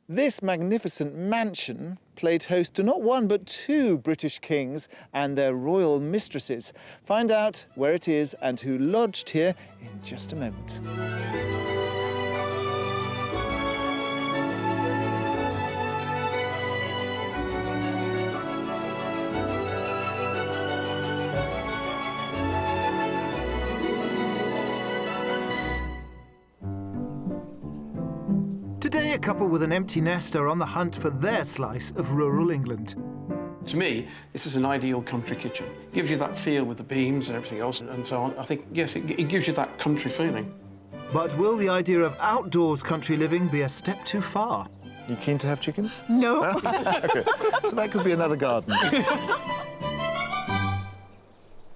This magnificent mansion played host to not one but two British kings and their royal mistresses. Find out where it is and who lodged here in just a moment. Today, a couple with an empty nest are on the hunt for their slice of rural England. To me, this is an ideal country kitchen. It gives you that feel with the beams and everything else and so on. I think, yes, it gives you that country feeling. But will the idea of outdoors country living be a step too far? You keen to have chickens? No. Okay, so that could be another garden.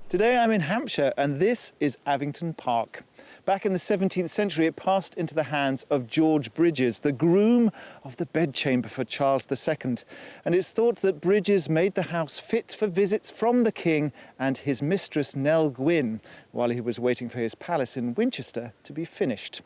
Today I'm in Hampshire and this is Avington Park. Back in the 17th century, it passed into the hands of George Bridges, the groom of the bedchamber for Charles II. And it's thought that Bridges made the house fit for visits from the king and his mistress Nell Gwyn, while he was waiting for his palace in Winchester to be finished.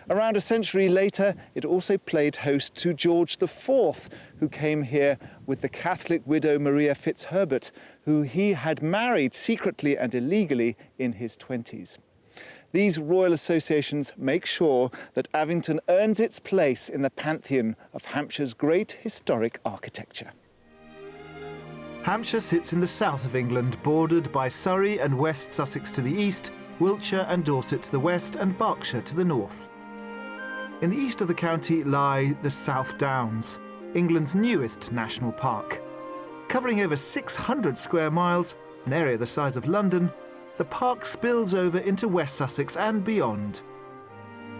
Around a century later, it also played host to George IV, who came here with the Catholic widow Maria Fitzherbert, who he had married secretly and illegally in his 20s. These royal associations make sure that Avington earns its place in the pantheon of Hampshire's great historic architecture. Hampshire sits in the south of England, bordered by Surrey and West Sussex to the east, Wiltshire and Dorset to the west, and Berkshire to the north. In the east of the county lie the South Downs, England's newest national park. Covering over 600 square miles, an area the size of London, the park spills over into West Sussex and beyond.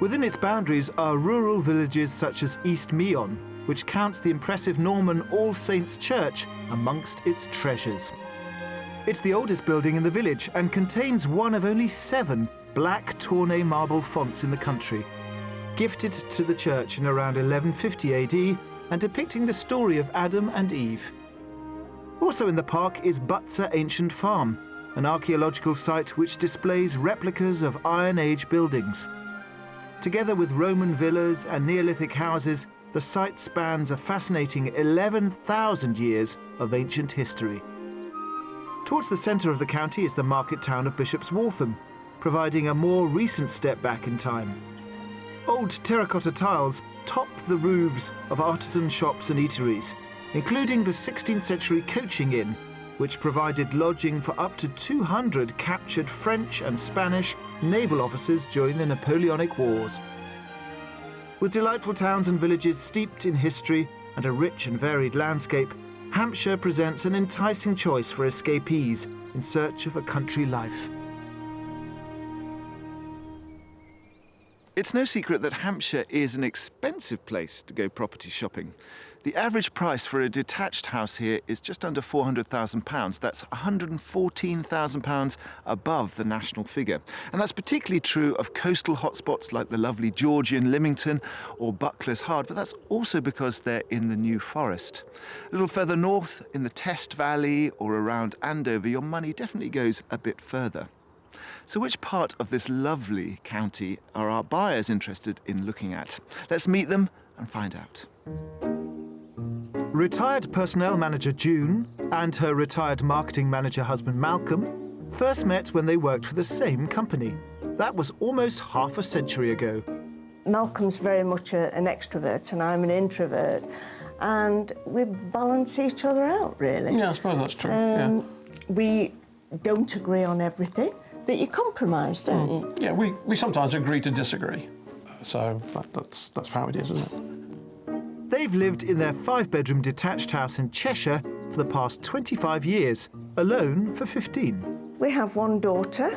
Within its boundaries are rural villages such as East Meon, which counts the impressive Norman All Saints Church amongst its treasures. It's the oldest building in the village and contains one of only 7 black Tournai marble fonts in the country, gifted to the church in around 1150 AD and depicting the story of Adam and Eve. Also in the park is Butser Ancient Farm, an archaeological site which displays replicas of Iron Age buildings. Together with Roman villas and Neolithic houses, the site spans a fascinating 11,000 years of ancient history. Towards the centre of the county is the market town of Bishop's Waltham, providing a more recent step back in time. Old terracotta tiles top the roofs of artisan shops and eateries, including the 16th century coaching inn, which provided lodging for up to 200 captured French and Spanish naval officers during the Napoleonic Wars. With delightful towns and villages steeped in history and a rich and varied landscape, Hampshire presents an enticing choice for escapees in search of a country life. It's no secret that Hampshire is an expensive place to go property shopping. The average price for a detached house here is just under £400,000. That's £114,000 above the national figure. And that's particularly true of coastal hotspots like the lovely Georgian Lymington or Buckler's Hard, but that's also because they're in the New Forest. A little further north, in the Test Valley or around Andover, your money definitely goes a bit further. So which part of this lovely county are our buyers interested in looking at? Let's meet them and find out. Retired personnel manager June and her retired marketing manager husband Malcolm first met when they worked for the same company. That was almost half a century ago. Malcolm's very much an extrovert and I'm an introvert, and we balance each other out, really. Yeah, I suppose that's true. Yeah. We don't agree on everything, but you compromise, don't you? Yeah, we sometimes agree to disagree. So that's how it is, isn't it? They've lived in their 5-bedroom detached house in Cheshire for the past 25 years, alone for 15. We have one daughter.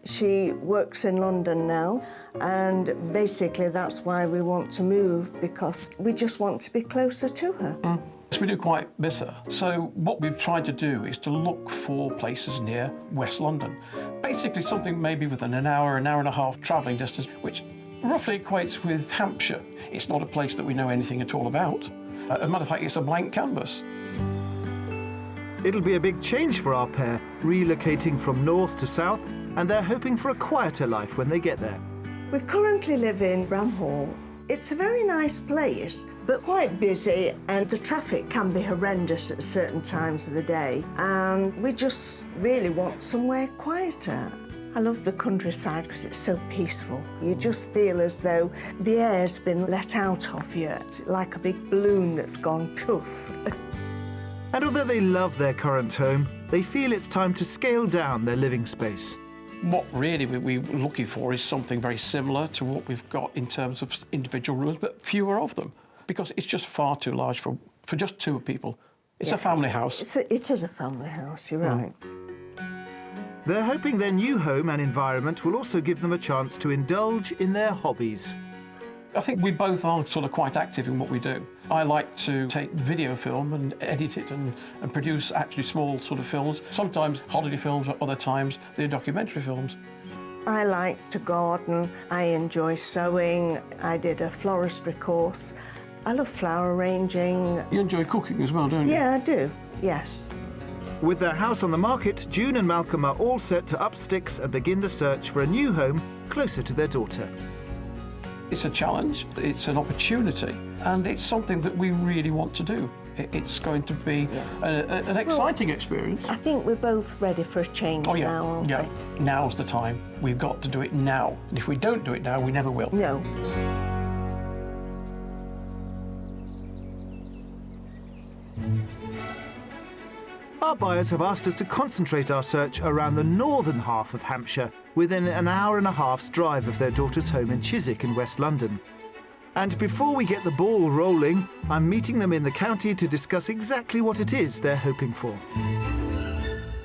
She works in London now, and basically that's why we want to move, because we just want to be closer to her. We do quite miss her. So what we've tried to do is to look for places near West London. Basically something maybe within an hour and a half travelling distance, which roughly equates with Hampshire. It's not a place that we know anything at all about. As a matter of fact, it's a blank canvas. It'll be a big change for our pair, relocating from north to south, and they're hoping for a quieter life when they get there. We currently live in Bramhall. It's a very nice place, but quite busy, and the traffic can be horrendous at certain times of the day. And we just really want somewhere quieter. I love the countryside because it's so peaceful. You just feel as though the air's been let out of you, like a big balloon that's gone poof. And although they love their current home, they feel it's time to scale down their living space. What really we're looking for is something very similar to what we've got in terms of individual rooms, but fewer of them, because it's just far too large for just two people. It's a family house. It is a family house, you're right. They're hoping their new home and environment will also give them a chance to indulge in their hobbies. I think we both are sort of quite active in what we do. I like to take video film and edit it and produce actually small sort of films, sometimes holiday films, other times they're documentary films. I like to garden, I enjoy sewing, I did a floristry course. I love flower arranging. You enjoy cooking as well, don't you? Yeah, I do, yes. With their house on the market, June and Malcolm are all set to up sticks and begin the search for a new home closer to their daughter. It's a challenge, it's an opportunity, and it's something that we really want to do. It's going to be an exciting experience. I think we're both ready for a change now, aren't we? Now's the time. We've got to do it now. And if we don't do it now, we never will. No. Our buyers have asked us to concentrate our search around the northern half of Hampshire, within an hour and a half's drive of their daughter's home in Chiswick in West London. And before we get the ball rolling, I'm meeting them in the county to discuss exactly what it is they're hoping for.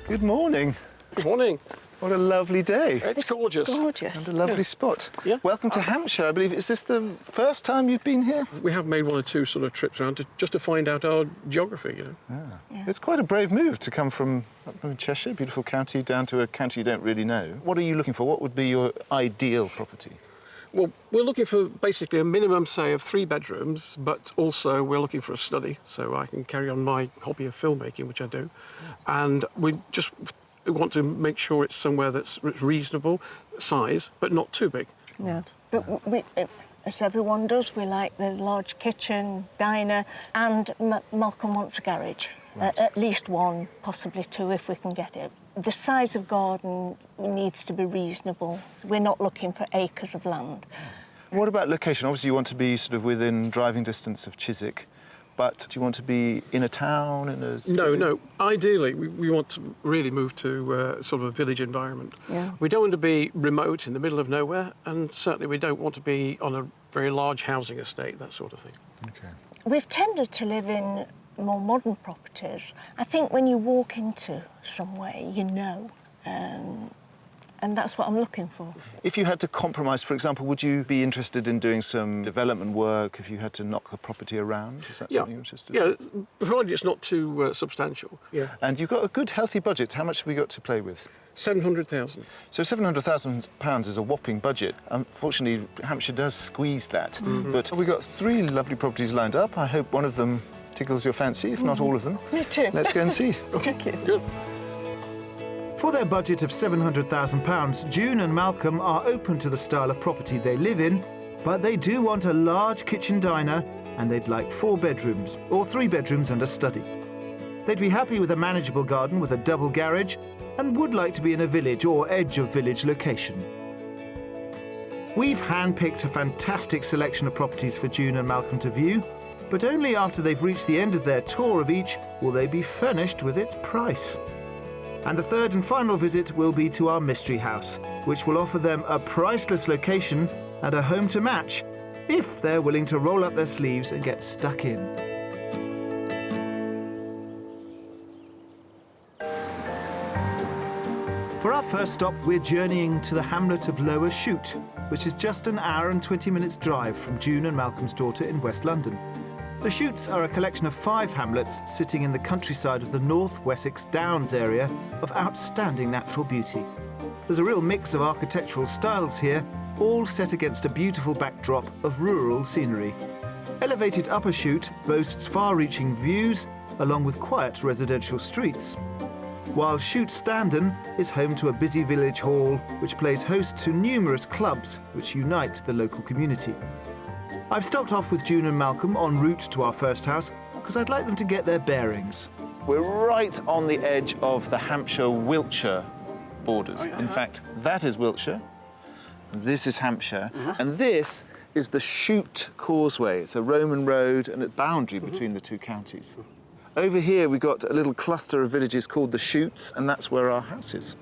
Good morning. Good morning. What a lovely day. It's gorgeous. Gorgeous. And a lovely spot. Yeah. Welcome to Hampshire, I believe. Is this the first time you've been here? We have made one or two sort of trips around just to find out our geography, you know. Yeah. It's quite a brave move to come from Cheshire, beautiful county, down to a county you don't really know. What are you looking for? What would be your ideal property? Well, we're looking for basically a minimum, say, of 3 bedrooms, but also we're looking for a study so I can carry on my hobby of filmmaking, which I do. And we want to make sure it's somewhere that's reasonable size, but not too big. Yeah. But we, as everyone does, we like the large kitchen, diner, and Malcolm wants a garage. Right. At least one, possibly 2 if we can get it. The size of garden needs to be reasonable. We're not looking for acres of land. What about location? Obviously you want to be sort of within driving distance of Chiswick, but do you want to be in a town? No. Ideally, we want to really move to sort of a village environment. Yeah. We don't want to be remote in the middle of nowhere, and certainly we don't want to be on a very large housing estate, that sort of thing. Okay. We've tended to live in more modern properties. I think when you walk into somewhere, you know, and that's what I'm looking for. If you had to compromise, for example, would you be interested in doing some development work if you had to knock the property around? Is that something you're interested in? Yeah, provided it's not too substantial. Yeah. And you've got a good, healthy budget. How much have we got to play with? 700,000. So £700,000 is a whopping budget. Unfortunately, Hampshire does squeeze that. Mm-hmm. But we've got 3 lovely properties lined up. I hope one of them tickles your fancy, if not all of them. Me too. Let's go and see. Okay, Thank you. Good. For their budget of £700,000, June and Malcolm are open to the style of property they live in, but they do want a large kitchen diner and they'd like 4 bedrooms, or 3 bedrooms and a study. They'd be happy with a manageable garden with a double garage and would like to be in a village or edge of village location. We've handpicked a fantastic selection of properties for June and Malcolm to view, but only after they've reached the end of their tour of each will they be furnished with its price. And the third and final visit will be to our mystery house, which will offer them a priceless location and a home to match, if they're willing to roll up their sleeves and get stuck in. For our first stop, we're journeying to the hamlet of Lower Chute, which is just an hour and 20 minutes drive from June and Malcolm's daughter in West London. The Chutes are a collection of 5 hamlets sitting in the countryside of the North Wessex Downs area of outstanding natural beauty. There's a real mix of architectural styles here, all set against a beautiful backdrop of rural scenery. Elevated Upper Chute boasts far-reaching views, along with quiet residential streets. While Chute Standen is home to a busy village hall, which plays host to numerous clubs which unite the local community. I've stopped off with June and Malcolm en route to our first house because I'd like them to get their bearings. We're right on the edge of the Hampshire-Wiltshire borders. In fact, that is Wiltshire, this is Hampshire, and this is the Chute Causeway. It's a Roman road and a boundary between the two counties. Over here, we've got a little cluster of villages called the Chutes, and that's where our house is.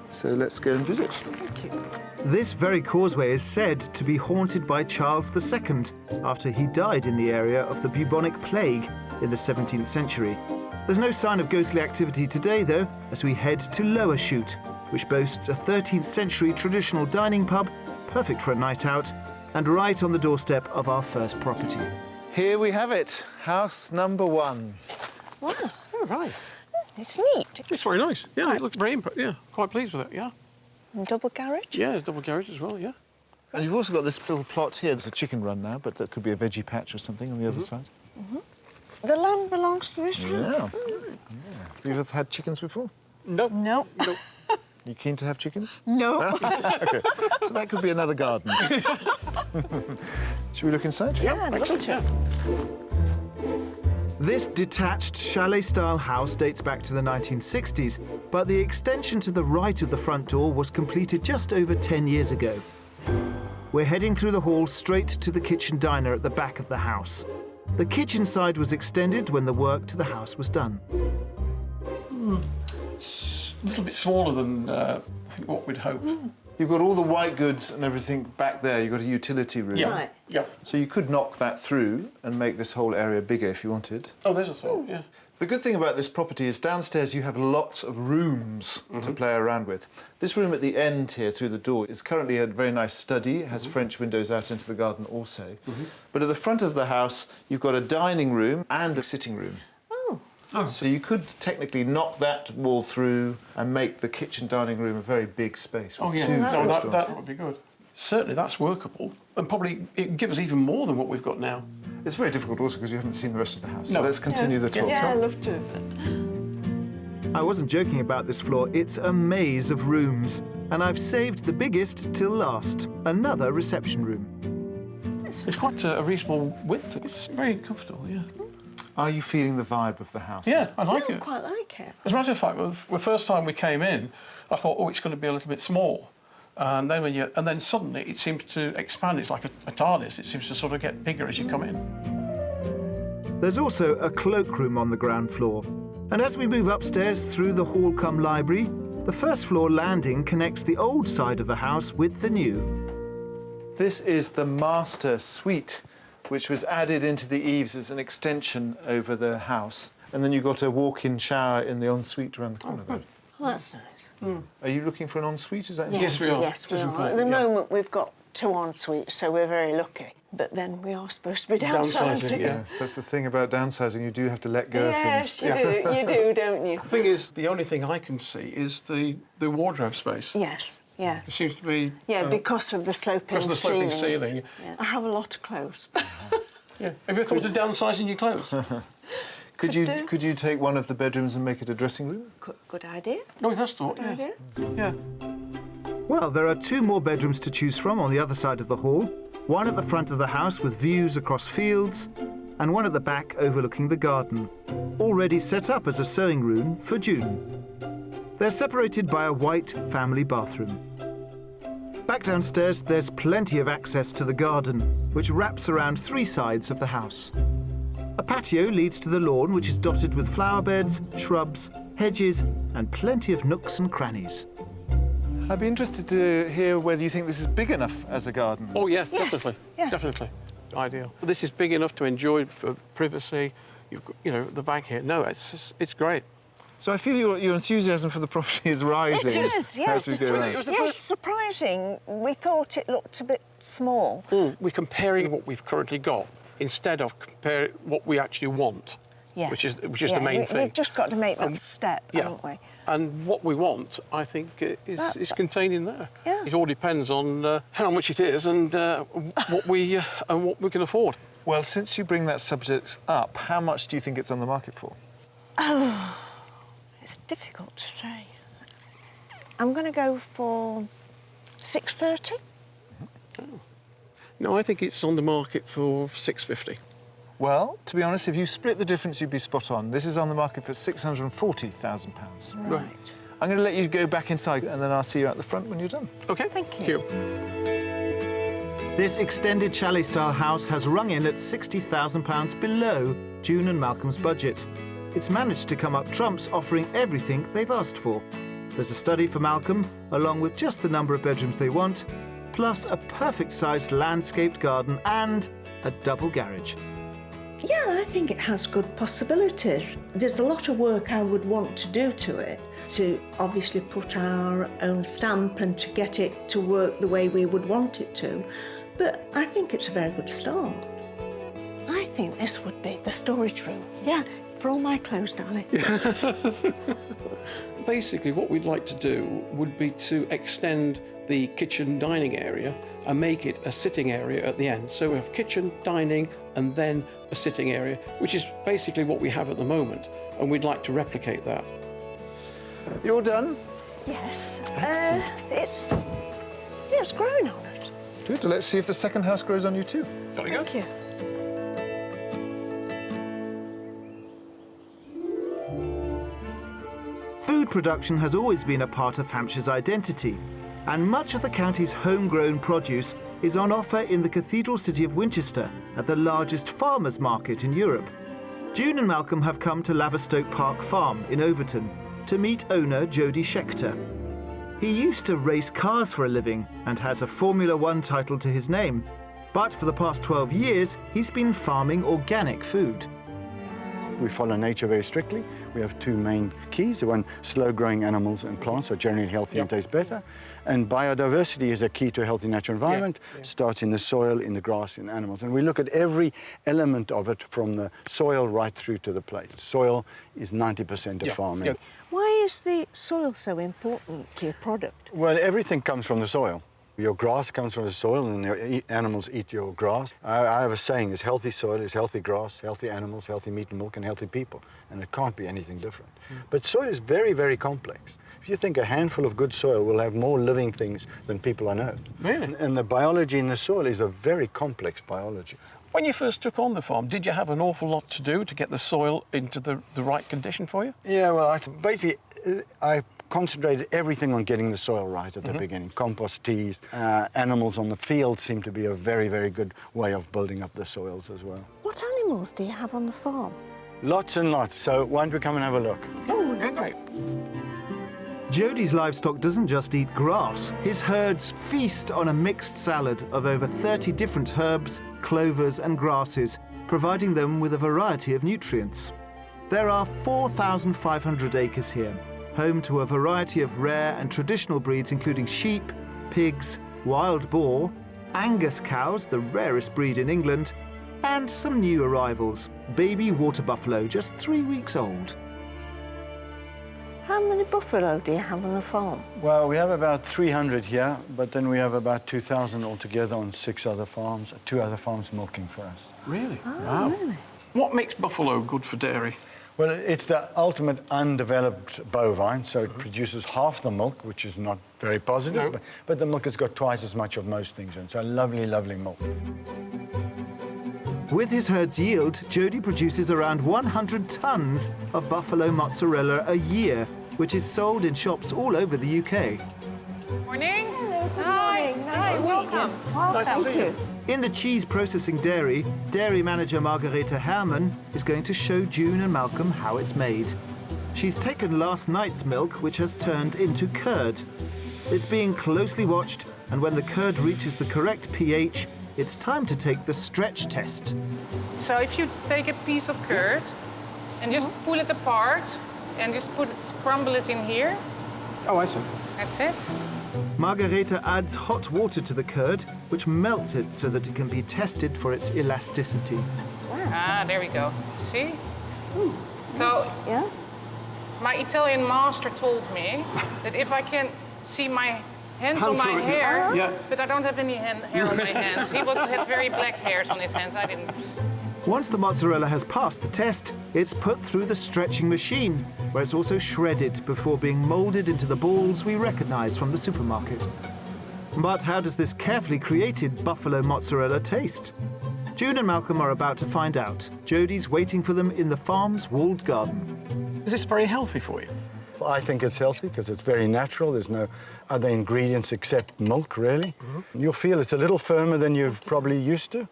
So let's go and visit. Thank you. This very causeway is said to be haunted by Charles II after he died in the area of the bubonic plague in the 17th century. There's no sign of ghostly activity today, though, as we head to Lower Chute, which boasts a 13th century traditional dining pub, perfect for a night out, and right on the doorstep of our first property. Here we have it, house number 1. Wow, Oh, right. it's neat. It's very nice. Yeah, Right. it looks very yeah, quite pleased with it, yeah. And double garage? Yeah, there's double garage as well, yeah. And you've also got this little plot here. There's a chicken run now, but that could be a veggie patch or something on the other side. The land belongs to this house? Yeah. Have you ever had chickens before? No. No. No. You keen to have chickens? No. OK, so that could be another garden. Should we look inside? Yeah, I'd love to. This detached chalet-style house dates back to the 1960s, but the extension to the right of the front door was completed just over 10 years ago. We're heading through the hall straight to the kitchen diner at the back of the house. The kitchen side was extended when the work to the house was done. It's a little bit smaller than I think what we'd hoped. You've got all the white goods and everything back there. You've got a utility room. Yeah. Right. Yeah. So you could knock that through and make this whole area bigger if you wanted. Oh, there's a thought, yeah. The good thing about this property is downstairs you have lots of rooms to play around with. This room at the end here through the door is currently a very nice study. It has French windows out into the garden also. But at the front of the house, you've got a dining room and a sitting room. Oh. So you could technically knock that wall through and make the kitchen dining room a very big space with Oh, yeah. two No, floors. that would be good. Certainly, that's workable. And probably it can give us even more than what we've got now. It's very difficult also because you haven't seen the rest of the house. No. So let's continue the tour. Yeah, I'd love to. I wasn't joking about this floor. It's a maze of rooms, and I've saved the biggest till last, another reception room. It's quite a reasonable width. It's very comfortable, yeah. Are you feeling the vibe of the house? Yeah, I like I it. quite like it. As a matter of fact, the first time we came in, I thought, oh, it's going to be a little bit small. And then suddenly it seems to expand. It's like a TARDIS. It seems to sort of get bigger as you come in. There's also a cloakroom on the ground floor. And as we move upstairs through the hall-cum-library, the first floor landing connects the old side of the house with the new. This is the master suite, which was added into the eaves as an extension over the house. And then you've got a walk-in shower in the ensuite around the corner there. Oh, that's nice. Are you looking for an ensuite? Is that Yes, we are. Yes, we It's are. important, At the yeah. moment, we've got 2 en suites, so we're very lucky. But then we are supposed to be downsizing. yeah. Yes, that's the thing about downsizing. You do have to let go of Yes, things. you do, don't you? The thing is, the only thing I can see is the wardrobe space. Yes, yes. It seems to be... Yeah, because of the sloping because of the sloping ceilings. ceiling. Yeah. I have a lot of clothes. Yeah. Have you thought of downsizing your clothes? Could you take one of the bedrooms and make it a dressing room? Good idea. No, that's thought, Good idea. Yeah. Well, there are 2 more bedrooms to choose from on the other side of the hall. One at the front of the house with views across fields, and one at the back overlooking the garden, already set up as a sewing room for June. They're separated by a white family bathroom. Back downstairs, there's plenty of access to the garden, which wraps around 3 sides of the house. A patio leads to the lawn, which is dotted with flower beds, shrubs, hedges, and plenty of nooks and crannies. I'd be interested to hear whether you think this is big enough as a garden. Oh, yes, Yes, definitely. yes. Definitely. Ideal. This is big enough to enjoy for privacy. You've got, the back here. No, it's great. So I feel your enthusiasm for the property is rising. It is, yes. as we go around. Yes, surprising. We thought it looked a bit small. We're comparing what we've currently got instead of compare what we actually want, Yes. which is the main thing. We've just got to make that step, Yeah. haven't we? And what we want, I think, is contained in there. Yeah. It all depends on how much it is and what we can afford. Well, since you bring that subject up, how much do you think it's on the market for? It's difficult to say. I'm going to go for 630. No, I think it's on the market for £650. Well, to be honest, if you split the difference, you'd be spot on. This is on the market for £640,000. Right. I'm going to let you go back inside, and then I'll see you at the front when you're done. OK, Thank you. This extended chalet-style house has rung in at £60,000 below June and Malcolm's budget. It's managed to come up trumps, offering everything they've asked for. There's a study for Malcolm, along with just the number of bedrooms they want, plus a perfect-sized landscaped garden and a double garage. Yeah, I think it has good possibilities. There's a lot of work I would want to do to it, to obviously put our own stamp and to get it to work the way we would want it to. But I think it's a very good start. I think this would be the storage room. Yeah, for all my clothes, darling. Basically, what we'd like to do would be to extend the kitchen dining area and make it a sitting area at the end. So we have kitchen, dining, and then a sitting area, which is basically what we have at the moment, and we'd like to replicate that. You're done? Yes. Excellent. It's growing on us. Good. Let's see if the second house grows on you too. Got to go. Thank you. Food production has always been a part of Hampshire's identity, and much of the county's homegrown produce is on offer in the cathedral city of Winchester at the largest farmers' market in Europe. June and Malcolm have come to Laverstoke Park Farm in Overton to meet owner Jody Schechter. He used to race cars for a living and has a Formula One title to his name, but for the past 12 years he's been farming organic food. We follow nature very strictly. We have two main keys. The one, slow-growing animals and plants are generally healthy and taste better. And biodiversity is a key to a healthy natural environment. Starts in the soil, in the grass, in animals. And we look at every element of it from the soil right through to the plate. Soil is 90% of farming. Why is the soil so important to your product? Well, everything comes from the soil. Your grass comes from the soil, and your animals eat your grass. I have a saying, is healthy soil is healthy grass, healthy animals, healthy meat and milk, and healthy people. And it can't be anything different. But soil is very, very complex. If you think a handful of good soil will have more living things than people on Earth. Really? And the biology in the soil is a very complex biology. When you first took on the farm, did you have an awful lot to do to get the soil into the right condition for you? Yeah, well, I concentrated everything on getting the soil right at the beginning. Compost teas, animals on the field seem to be a very, very good way of building up the soils as well. What animals do you have on the farm? Lots and lots, so why don't we come and have a look? Oh, Okay. Jody's livestock doesn't just eat grass. His herds feast on a mixed salad of over 30 different herbs, clovers and grasses, providing them with a variety of nutrients. There are 4,500 acres here, home to a variety of rare and traditional breeds including sheep, pigs, wild boar, Angus cows, the rarest breed in England, and some new arrivals, baby water buffalo, just 3 weeks old. how many buffalo do you have on the farm? Well, we have about 300 here, but then we have about 2,000 altogether on 6 other farms, 2 other farms milking for us. Really? Oh, really? What makes buffalo good for dairy? Well, it's the ultimate undeveloped bovine, so it produces half the milk, which is not very positive, but the milk has got twice as much of most things in it, so lovely, lovely milk. With his herd's yield, Jody produces around 100 tons of buffalo mozzarella a year, which is sold in shops all over the UK. Morning. Hi. Hi, welcome. Thank you. In the cheese processing dairy, dairy manager Margaretha Herrmann is going to show June and Malcolm how it's made. She's taken last night's milk, which has turned into curd. It's being closely watched, and when the curd reaches the correct pH, it's time to take the stretch test. So if you take a piece of curd and just pull it apart and just crumble it in here, Oh, I see. that's it. Margaretha adds hot water to the curd, which melts it so that it can be tested for its elasticity. Ah, there we go. See? So Yeah? my Italian master told me that if I can see my hands on my through it, hair, yeah. but I don't have any hair on my hands. He had very black hairs on his hands. I didn't. Once the mozzarella has passed the test, it's put through the stretching machine, where it's also shredded before being moulded into the balls we recognise from the supermarket. But how does this carefully created buffalo mozzarella taste? June and Malcolm are about to find out. Jodie's waiting for them in the farm's walled garden. Is this very healthy for you? I think it's healthy because it's very natural. There's no other ingredients except milk, really. You'll feel it's a little firmer than you're probably used to,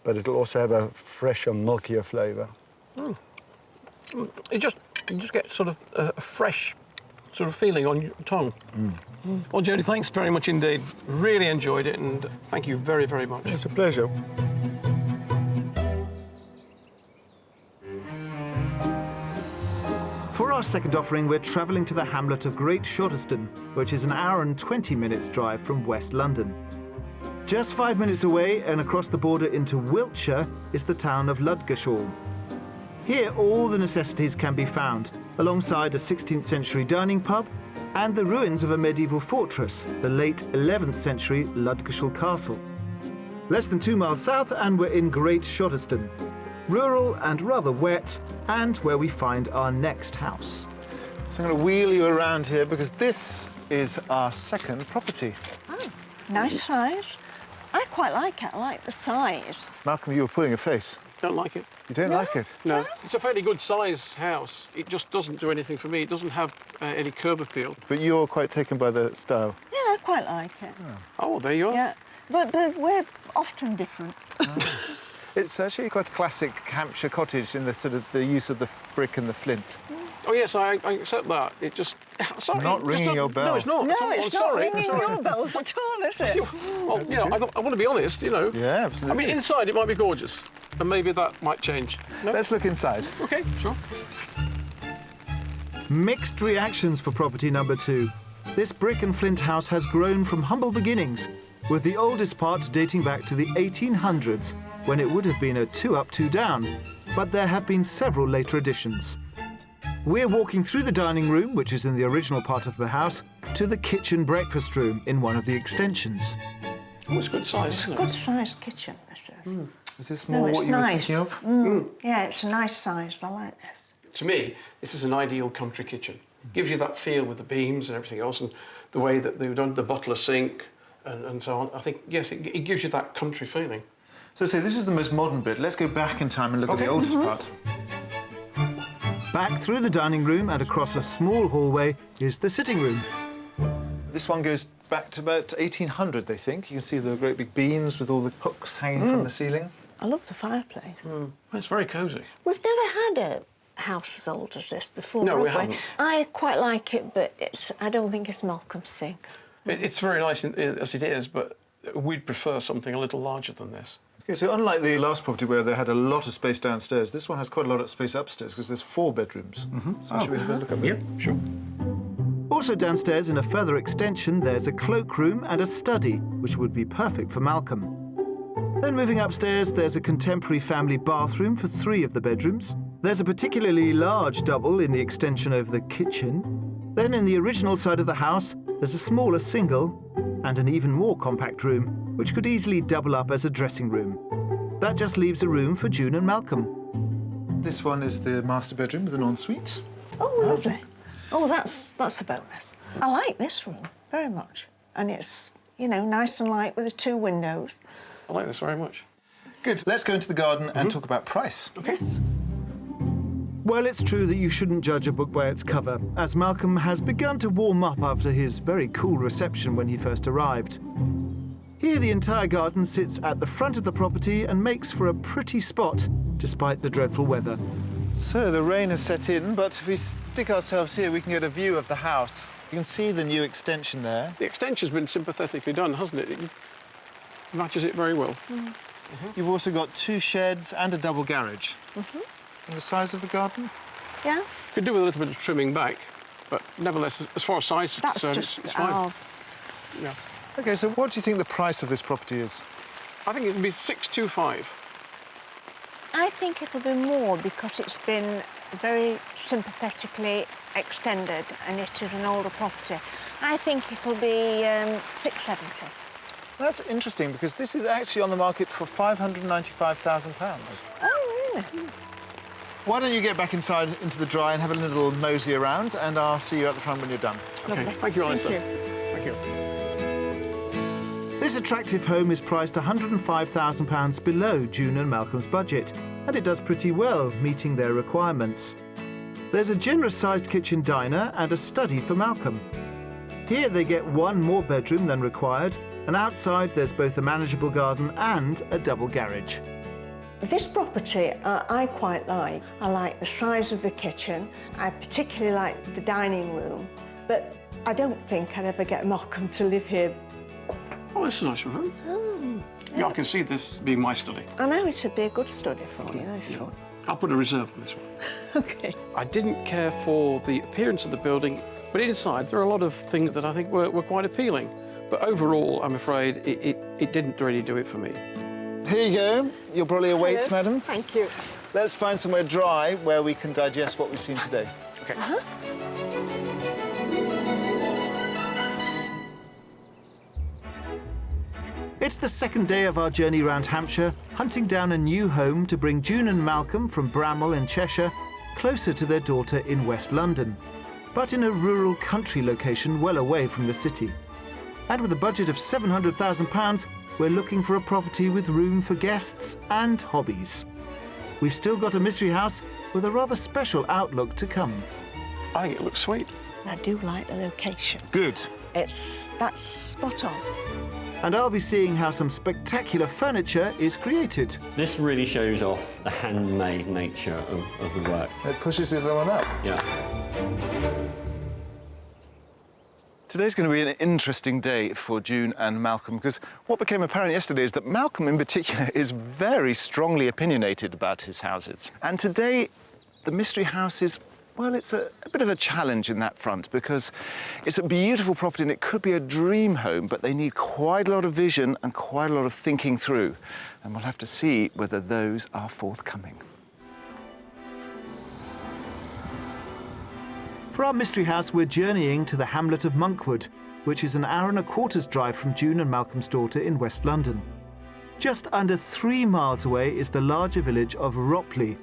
but it'll also have a fresher, milkier flavour. You just get sort of a fresh sort of feeling on your tongue. Well, Jodie, thanks very much indeed. Really enjoyed it, and thank you very, very much. It's a pleasure. For our second offering, we're travelling to the hamlet of Great Shotteston, which is an hour and 20 minutes drive from West London. Just 5 minutes away and across the border into Wiltshire is the town of Ludgershall. Here, all the necessities can be found, alongside a 16th century dining pub and the ruins of a medieval fortress, the late 11th century Ludgershall Castle. Less than 2 miles south and we're in Great Shotteston. Rural and rather wet, and where we find our next house. So I'm going to wheel you around here because this is our second property. Oh, nice size. I quite like it. I like the size. Malcolm, you were pulling a face. Don't like it. You don't like it? No. It's a fairly good size house. It just doesn't do anything for me. It doesn't have any curb appeal. But you're quite taken by the style. Yeah, I quite like it. Oh, well, there you are. Yeah, but we're often different. It's actually quite a classic Hampshire cottage in the sort of the use of the brick and the flint. Oh, yes, I accept that. It just... Sorry. Not ringing your bell. No, it's not. No, at all. it's I'm not sorry. ringing your bells at all, is it? Well, you know, I want to be honest, you know. Yeah, absolutely. I mean, inside it might be gorgeous, and maybe that might change. No? Let's look inside. OK, sure. Mixed reactions for property number 2. This brick and flint house has grown from humble beginnings, with the oldest part dating back to the 1800s, when it would have been a 2-up, 2-down, but there have been several later additions. We're walking through the dining room, which is in the original part of the house, to the kitchen breakfast room in one of the extensions. Oh, it's a good size, isn't it? Good sized kitchen, this is. Is this No, more it's what you were nice. thinking of? Yeah, it's a nice size. I like this. To me, this is an ideal country kitchen. Gives you that feel with the beams and everything else, and the way that they've done the butler sink and so on. I think, yes, it gives you that country feeling. So say this is the most modern bit. Let's go back in time and look at the oldest part. Back through the dining room and across a small hallway is the sitting room. This one goes back to about 1800, they think. You can see the great big beams with all the hooks hanging from the ceiling. I love the fireplace. Well, it's very cosy. We've never had a house as old as this before, No, we have haven't. I quite like it, but I don't think it's Malcolm's thing. It's very nice as it is, but we'd prefer something a little larger than this. Okay, so unlike the last property where they had a lot of space downstairs, this one has quite a lot of space upstairs because there's 4 bedrooms. So should we have a look at them? Yep, sure. Also downstairs in a further extension, there's a cloakroom and a study, which would be perfect for Malcolm. Then moving upstairs, there's a contemporary family bathroom for 3 of the bedrooms. There's a particularly large double in the extension over the kitchen. Then in the original side of the house, there's a smaller single and an even more compact room, which could easily double up as a dressing room. That just leaves a room for June and Malcolm. This one is the master bedroom with an ensuite. Oh, lovely. Oh, that's a bonus. I like this room very much. And it's, you know, nice and light with the 2 windows. I like this very much. Good. Let's go into the garden and talk about price. OK. Well, it's true that you shouldn't judge a book by its cover, as Malcolm has begun to warm up after his very cool reception when he first arrived. Here, the entire garden sits at the front of the property and makes for a pretty spot, despite the dreadful weather. So the rain has set in, but if we stick ourselves here, we can get a view of the house. You can see the new extension there. The extension's been sympathetically done, hasn't it? It matches it very well. You've also got 2 sheds and a double garage. And the size of the garden? Yeah? Could do with a little bit of trimming back, but nevertheless, as far as size is That's concerned, just... it's fine. Oh, Yeah. OK, so what do you think the price of this property is? I think it'd be 625. I think it'll be more because it's been very sympathetically extended and it is an older property. I think it'll be 670. That's interesting because this is actually on the market for £595,000. Oh, really? Why don't you get back inside into the dry and have a little mosey around, and I'll see you at the front when you're done. OK, thank you, Alistair. Thank you. Thank you. This attractive home is priced £105,000 below June and Malcolm's budget, and it does pretty well, meeting their requirements. There's a generous-sized kitchen diner and a study for Malcolm. Here they get one more bedroom than required, and outside there's both a manageable garden and a double garage. This property I quite like. I like the size of the kitchen. I particularly like the dining room, but I don't think I'd ever get Malcolm to live here. Oh, this is a nice room. Yeah, I can see this being my study. I know it would be a good study for you, this one. I'll put a reserve on this one. Okay. I didn't care for the appearance of the building, but inside there are a lot of things that I think were quite appealing. But overall, I'm afraid it didn't really do it for me. Here you go. Your brolly awaits, Hello. madam. Thank you. Let's find somewhere dry where we can digest what we've seen today. Okay. It's the second day of our journey round Hampshire, hunting down a new home to bring June and Malcolm from Bramall in Cheshire closer to their daughter in West London, but in a rural country location well away from the city. And with a budget of £700,000, we're looking for a property with room for guests and hobbies. We've still got a mystery house with a rather special outlook to come. I think it looks sweet. I do like the location. Good. That's spot on. And I'll be seeing how some spectacular furniture is created. This really shows off the handmade nature of the work. It pushes the other one up. Yeah. Today's going to be an interesting day for June and Malcolm, because what became apparent yesterday is that Malcolm in particular is very strongly opinionated about his houses. And today, the mystery house is, well, it's a bit of a challenge in that front, because it's a beautiful property and it could be a dream home, but they need quite a lot of vision and quite a lot of thinking through. And we'll have to see whether those are forthcoming. For our mystery house, we're journeying to the hamlet of Monkwood, which is an hour and a quarter's drive from June and Malcolm's daughter in West London. Just under 3 miles away is the larger village of Ropley.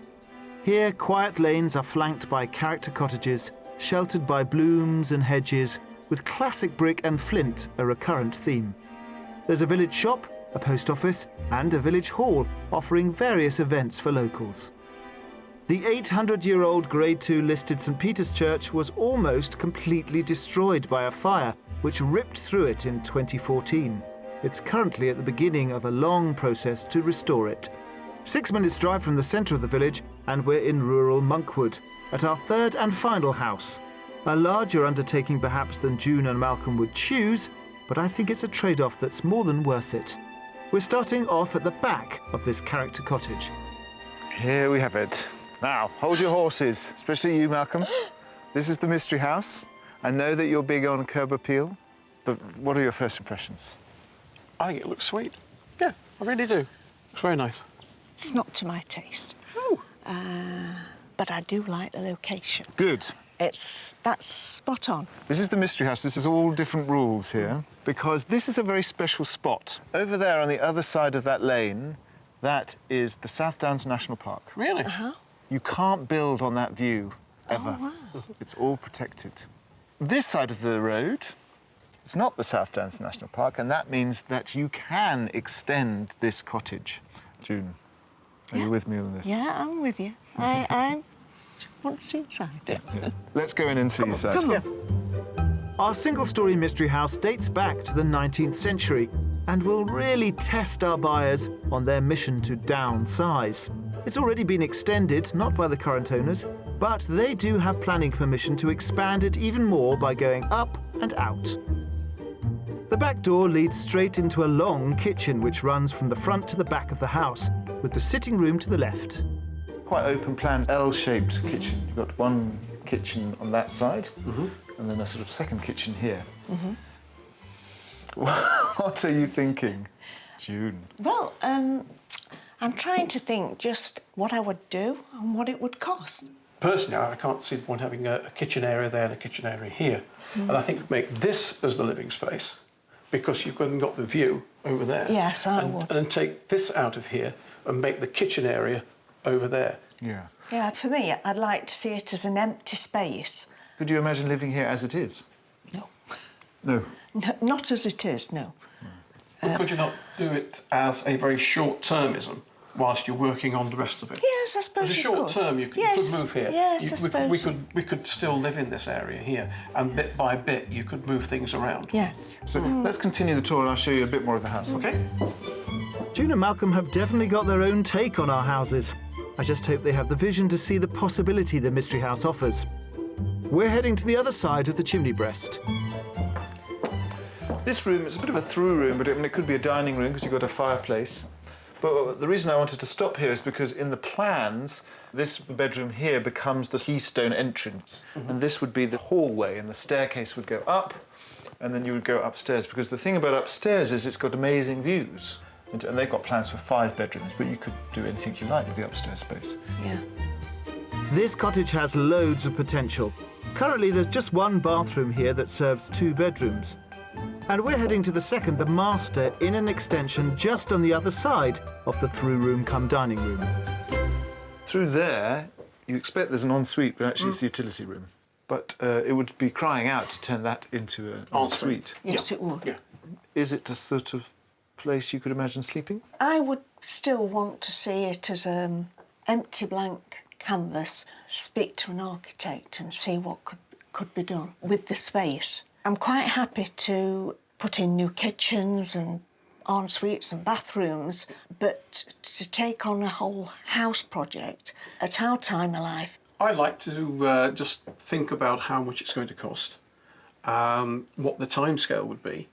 Here, quiet lanes are flanked by character cottages, sheltered by blooms and hedges, with classic brick and flint a recurrent theme. There's a village shop, a post office, and a village hall offering various events for locals. The 800-year-old Grade II listed St Peter's Church was almost completely destroyed by a fire, which ripped through it in 2014. It's currently at the beginning of a long process to restore it. 6 minutes' drive from the centre of the village, and we're in rural Monkwood, at our third and final house. A larger undertaking perhaps than June and Malcolm would choose, but I think it's a trade-off that's more than worth it. We're starting off at the back of this character cottage. Here we have it. Now, hold your horses, especially you, Malcolm. This is the mystery house. I know that you're big on curb appeal, but what are your first impressions? I think it looks sweet. Yeah, I really do. It's very nice. It's not to my taste. Oh. But I do like the location. Good. That's spot on. This is the mystery house. This is all different rules here, because this is a very special spot. Over there on the other side of that lane, that is the South Downs National Park. Really? You can't build on that view, ever. Oh, wow. It's all protected. This side of the road, it's not the South Downs National Park, and that means that you can extend this cottage. June, are you with me on this? Yeah, I'm with you. I want to see inside. Let's go in and see inside. Come on. Our single-storey mystery house dates back to the 19th century and will really test our buyers on their mission to downsize. It's already been extended, not by the current owners, but they do have planning permission to expand it even more by going up and out. The back door leads straight into a long kitchen which runs from the front to the back of the house, with the sitting room to the left. Quite open-plan, L-shaped kitchen. You've got one kitchen on that side, and then a sort of second kitchen here. What are you thinking, June? Well, I'm trying to think just what I would do and what it would cost. Personally, I can't see the point having a kitchen area there and a kitchen area here. And I think make this as the living space, because you've got the view over there. Yes, I would. And then take this out of here and make the kitchen area over there. Yeah. Yeah, for me, I'd like to see it as an empty space. Could you imagine living here as it is? No. No. Not as it is, no. But could you not do it as a very short-termism whilst you're working on the rest of it? Yes, I suppose As a you short could. term, you could move here. Yes, I suppose. We could still live in this area here, and bit by bit you could move things around. Yes. So let's continue the tour and I'll show you a bit more of the house. Okay. June and Malcolm have definitely got their own take on our houses. I just hope they have the vision to see the possibility the Mystery House offers. We're heading to the other side of the chimney breast. This room is a bit of a through room, but it could be a dining room because you've got a fireplace. But the reason I wanted to stop here is because in the plans, this bedroom here becomes the keystone entrance. And this would be the hallway, and the staircase would go up, and then you would go upstairs. Because the thing about upstairs is it's got amazing views. And they've got plans for 5 bedrooms, but you could do anything you like with the upstairs space. Yeah. This cottage has loads of potential. Currently, there's just one bathroom here that serves 2 bedrooms. And we're heading to the second, the master, in an extension just on the other side of the through room cum dining room. Through there, you expect there's an ensuite, but actually it's the utility room. But it would be crying out to turn that into an ensuite. Yes, it would. Yeah. Is it a sort of place you could imagine sleeping? I would still want to see it as an empty blank canvas, speak to an architect and see what could be done with the space. I'm quite happy to put in new kitchens and en suites and bathrooms, but to take on a whole house project at our time of life. I'd like to just think about how much it's going to cost, what the timescale would be,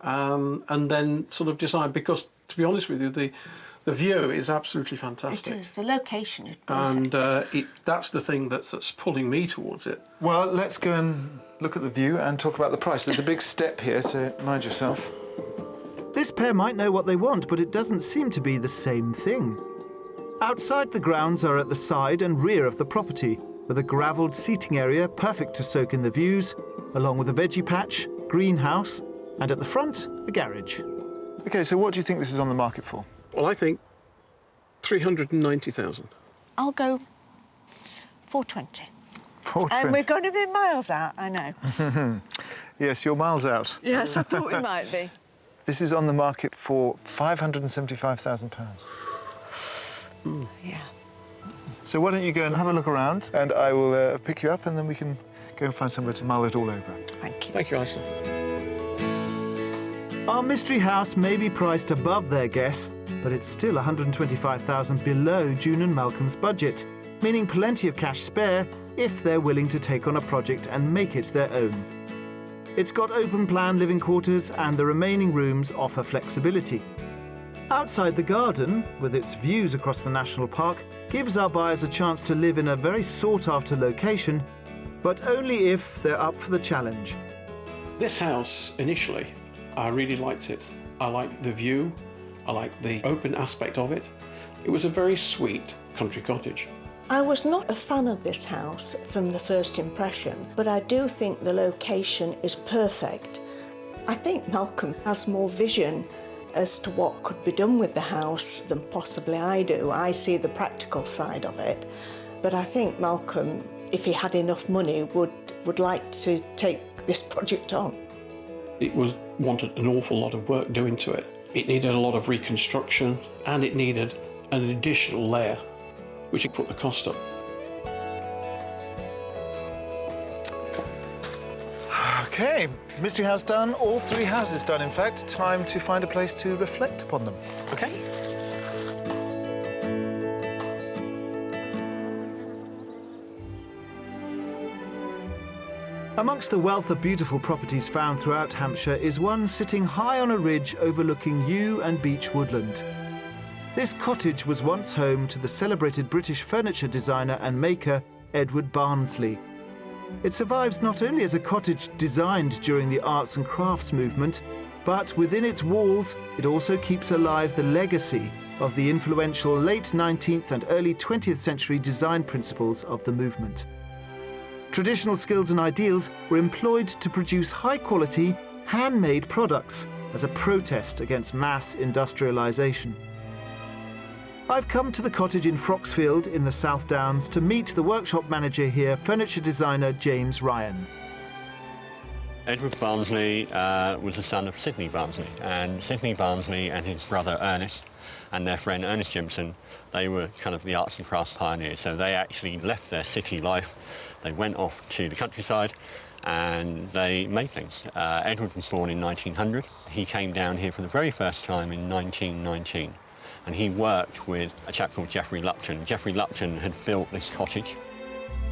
and then sort of decide, because to be honest with you, the view is absolutely fantastic. It is. The location is perfect. And that's the thing that's pulling me towards it. Well, let's go and look at the view and talk about the price. There's a big step here, so mind yourself. This pair might know what they want, but it doesn't seem to be the same thing. Outside, the grounds are at the side and rear of the property, with a gravelled seating area perfect to soak in the views, along with a veggie patch, greenhouse, and at the front, a garage. OK, so what do you think this is on the market for? Well, I think 390,000. I'll go 420. 420. And we're going to be miles out, I know. Yes, you're miles out. Yes, I thought we might be. This is on the market for £575,000. Yeah. So why don't you go and have a look around, and I will pick you up, and then we can go and find somewhere to mull it all over. Thank you. Thank you, Alison. Our mystery house may be priced above their guess, but it's still £125,000 below June and Malcolm's budget, meaning plenty of cash spare if they're willing to take on a project and make it their own. It's got open-plan living quarters, and the remaining rooms offer flexibility. Outside the garden, with its views across the national park, gives our buyers a chance to live in a very sought-after location, but only if they're up for the challenge. This house, initially, I really liked it. I liked the view, I liked the open aspect of it. It was a very sweet country cottage. I was not a fan of this house from the first impression, but I do think the location is perfect. I think Malcolm has more vision as to what could be done with the house than possibly I do. I see the practical side of it, but I think Malcolm, if he had enough money, would like to take this project on. It wanted an awful lot of work doing to it. It needed a lot of reconstruction, and it needed an additional layer, which would put the cost up. OK, mystery house done, all 3 houses done, in fact. Time to find a place to reflect upon them. Okay. Amongst the wealth of beautiful properties found throughout Hampshire is one sitting high on a ridge overlooking yew and beech woodland. This cottage was once home to the celebrated British furniture designer and maker Edward Barnsley. It survives not only as a cottage designed during the arts and crafts movement, but within its walls it also keeps alive the legacy of the influential late 19th and early 20th century design principles of the movement. Traditional skills and ideals were employed to produce high-quality, handmade products as a protest against mass industrialisation. I've come to the cottage in Froxfield in the South Downs to meet the workshop manager here, furniture designer James Ryan. Edward Barnsley was the son of Sidney Barnsley, and Sidney Barnsley and his brother Ernest and their friend Ernest Jimson, they were kind of the arts and crafts pioneers. So they actually left their city life, they went off to the countryside and they made things. Edward was born in 1900. He came down here for the very first time in 1919, and he worked with a chap called Geoffrey Lupton. Geoffrey Lupton had built this cottage.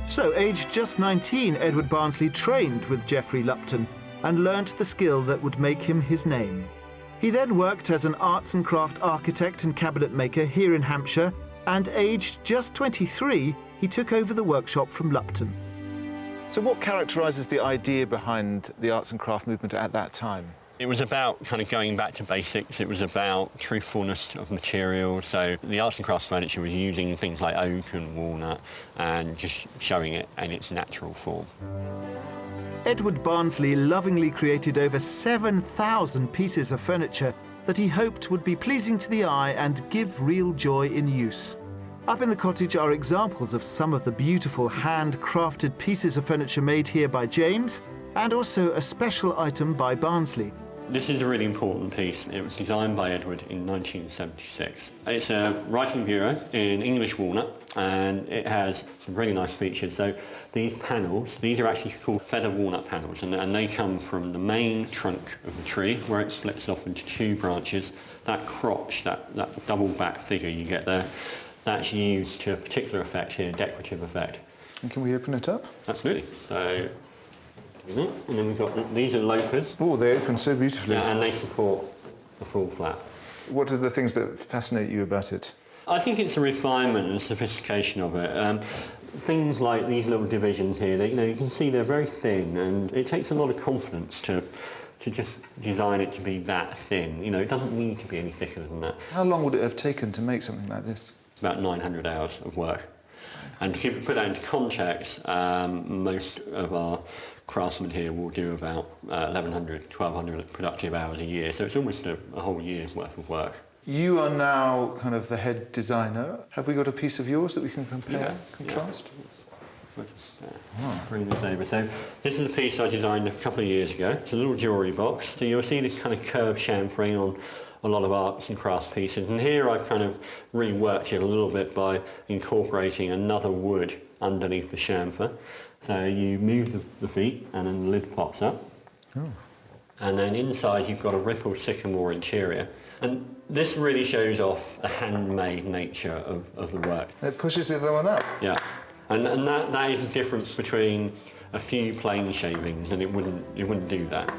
So, aged just 19, Edward Barnsley trained with Geoffrey Lupton and learnt the skill that would make him his name. He then worked as an arts and craft architect and cabinet maker here in Hampshire, and aged just 23, he took over the workshop from Lupton. So what characterises the idea behind the arts and craft movement at that time? It was about kind of going back to basics. It was about truthfulness of material. So the arts and crafts furniture was using things like oak and walnut and just showing it in its natural form. Edward Barnsley lovingly created over 7,000 pieces of furniture that he hoped would be pleasing to the eye and give real joy in use. Up in the cottage are examples of some of the beautiful handcrafted pieces of furniture made here by James, and also a special item by Barnsley. This is a really important piece. It was designed by Edward in 1976. It's a writing bureau in English walnut, and it has some really nice features. So these panels, these are actually called feather walnut panels, and they come from the main trunk of the tree, where it splits off into two branches. That crotch, that double back figure you get there, that's used to a particular effect here, decorative effect. And can we open it up? Absolutely. So, and then we've got, these are loafers. Oh, they open so beautifully. Yeah, and they support the full flat. What are the things that fascinate you about it? I think it's the refinement and the sophistication of it. Things like these little divisions here, you can see they're very thin, and it takes a lot of confidence to just design it to be that thin. It doesn't need to be any thicker than that. How long would it have taken to make something like this? It's about 900 hours of work. And to put that into context, most of our craftsmen here will do about 1,100, 1,200 productive hours a year, so it's almost a whole year's worth of work. You are now kind of the head designer. Have we got a piece of yours that we can compare, contrast? Bring this over. So this is a piece I designed a couple of years ago. It's a little jewellery box. So you'll see this kind of curved chamfering on a lot of arts and crafts pieces, and here I've kind of reworked it a little bit by incorporating another wood underneath the chamfer. So you move the feet and then the lid pops up. Oh. And then inside you've got a rippled sycamore interior. And this really shows off the handmade nature of the work. It pushes the other one up. Yeah. And that is the difference between a few plain shavings, and it wouldn't do that.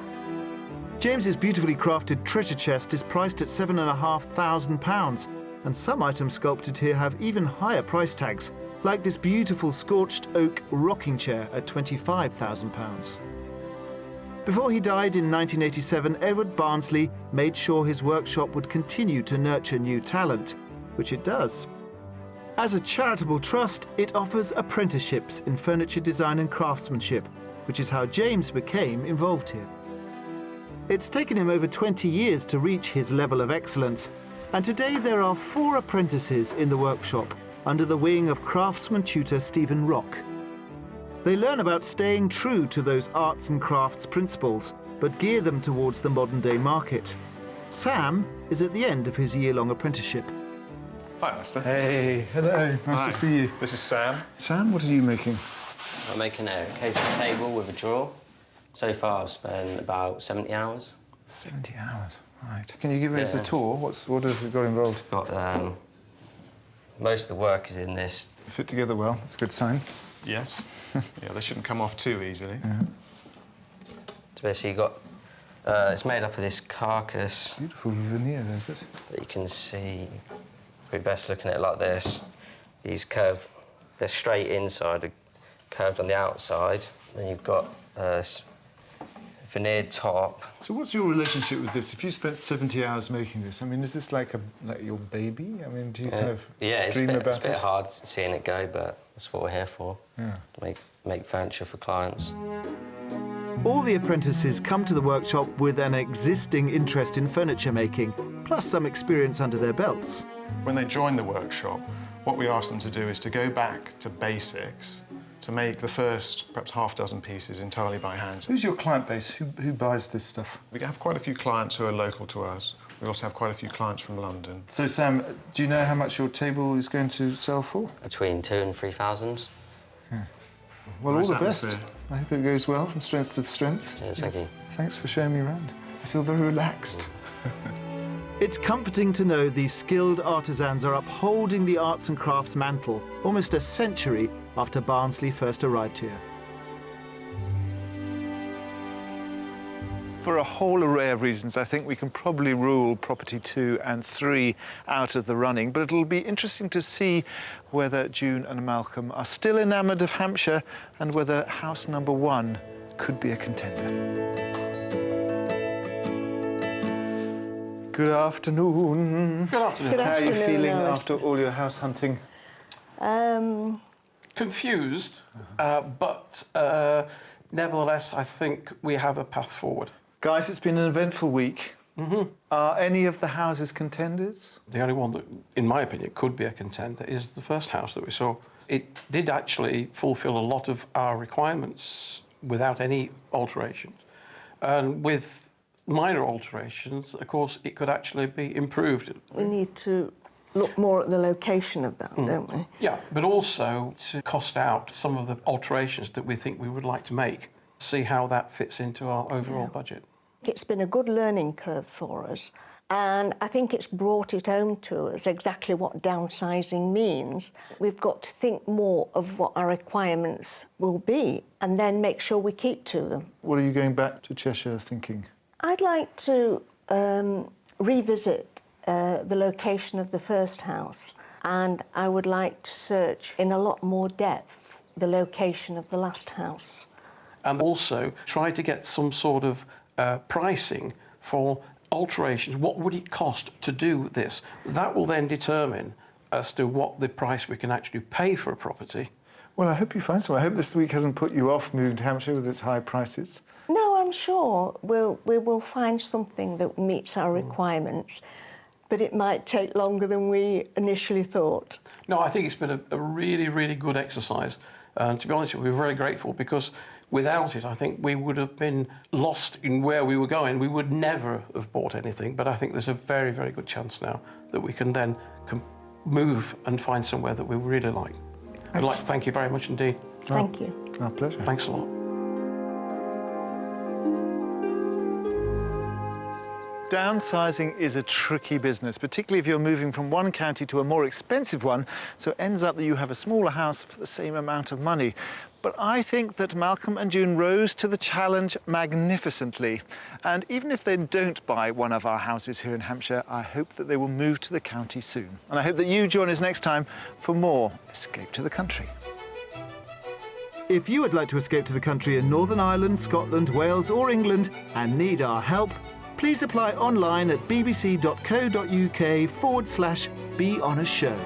James's beautifully crafted treasure chest is priced at £7,500, and some items sculpted here have even higher price tags, like this beautiful scorched oak rocking chair at £25,000. Before he died in 1987, Edward Barnsley made sure his workshop would continue to nurture new talent, which it does. As a charitable trust, it offers apprenticeships in furniture design and craftsmanship, which is how James became involved here. It's taken him over 20 years to reach his level of excellence, and today there are 4 apprentices in the workshop under the wing of craftsman tutor Stephen Rock. They learn about staying true to those arts and crafts principles, but gear them towards the modern-day market. Sam is at the end of his year-long apprenticeship. Hi, Alistair. Hey, hello, nice to see you. This is Sam. Sam, what are you making? I'm making a casual table with a drawer. So far, I've spent about 70 hours. 70 hours, right. Can you give us a tour? What have you got involved? Got most of the work is in this. Fit together well, that's a good sign. Yes. Yeah, they shouldn't come off too easily. So basically, you got it's made up of this carcass. Beautiful veneer, is it? That you can see. Probably best looking at it like this. These curved, they're straight inside, they're curved on the outside. Then you've got veneered top. So what's your relationship with this? If you spent 70 hours making this, I mean, is this like your baby? I mean, do you kind of dream about it? It's a bit hard seeing it go, but that's what we're here for. Yeah. To make furniture for clients. All the apprentices come to the workshop with an existing interest in furniture making, plus some experience under their belts. When they join the workshop, what we ask them to do is to go back to basics to make the first perhaps half dozen pieces entirely by hand. Who's your client base? Who buys this stuff? We have quite a few clients who are local to us. We also have quite a few clients from London. So, Sam, do you know how much your table is going to sell for? Between 2,000 and 3,000. Well, Nice all the best. atmosphere. I hope it goes well from strength to strength. Cheers, thank you. Thanks for showing me around. I feel very relaxed. It's comforting to know these skilled artisans are upholding the arts and crafts mantle almost a century after Barnsley first arrived here. For a whole array of reasons, I think we can probably rule property 2 and 3 out of the running, but it'll be interesting to see whether June and Malcolm are still enamoured of Hampshire and whether house number 1 could be a contender. Good afternoon. Good afternoon. Good How are you afternoon, feeling Alice. after all your house hunting? Confused, but nevertheless, I think we have a path forward. Guys, it's been an eventful week. Are any of the houses contenders? The only one that, in my opinion, could be a contender is the first house that we saw. It did actually fulfil a lot of our requirements without any alterations. And with minor alterations, of course, it could actually be improved. We need to look more at the location of that, don't we? Yeah, but also to cost out some of the alterations that we think we would like to make, see how that fits into our overall budget. It's been a good learning curve for us, and I think it's brought it home to us exactly what downsizing means. We've got to think more of what our requirements will be and then make sure we keep to them. What are you going back to Cheshire thinking? I'd like to revisit the location of the first house, and I would like to search in a lot more depth the location of the last house. And also try to get some sort of pricing for alterations. What would it cost to do this? That will then determine as to what the price we can actually pay for a property. Well, I hope you find some. I hope this week hasn't put you off moving to Hampshire with its high prices. No, I'm sure we will find something that meets our requirements, but it might take longer than we initially thought. No, I think it's been a really, really good exercise. And to be honest, we're very grateful because without it, I think we would have been lost in where we were going. We would never have bought anything, but I think there's a very, very good chance now that we can then move and find somewhere that we really like. I'd like to thank you very much indeed. Thank you. Our pleasure. Thanks a lot. Downsizing is a tricky business, particularly if you're moving from one county to a more expensive one, so it ends up that you have a smaller house for the same amount of money. But I think that Malcolm and June rose to the challenge magnificently. And even if they don't buy one of our houses here in Hampshire, I hope that they will move to the county soon. And I hope that you join us next time for more Escape to the Country. If you would like to escape to the country in Northern Ireland, Scotland, Wales or England and need our help, please apply online at bbc.co.uk/Be On A Show.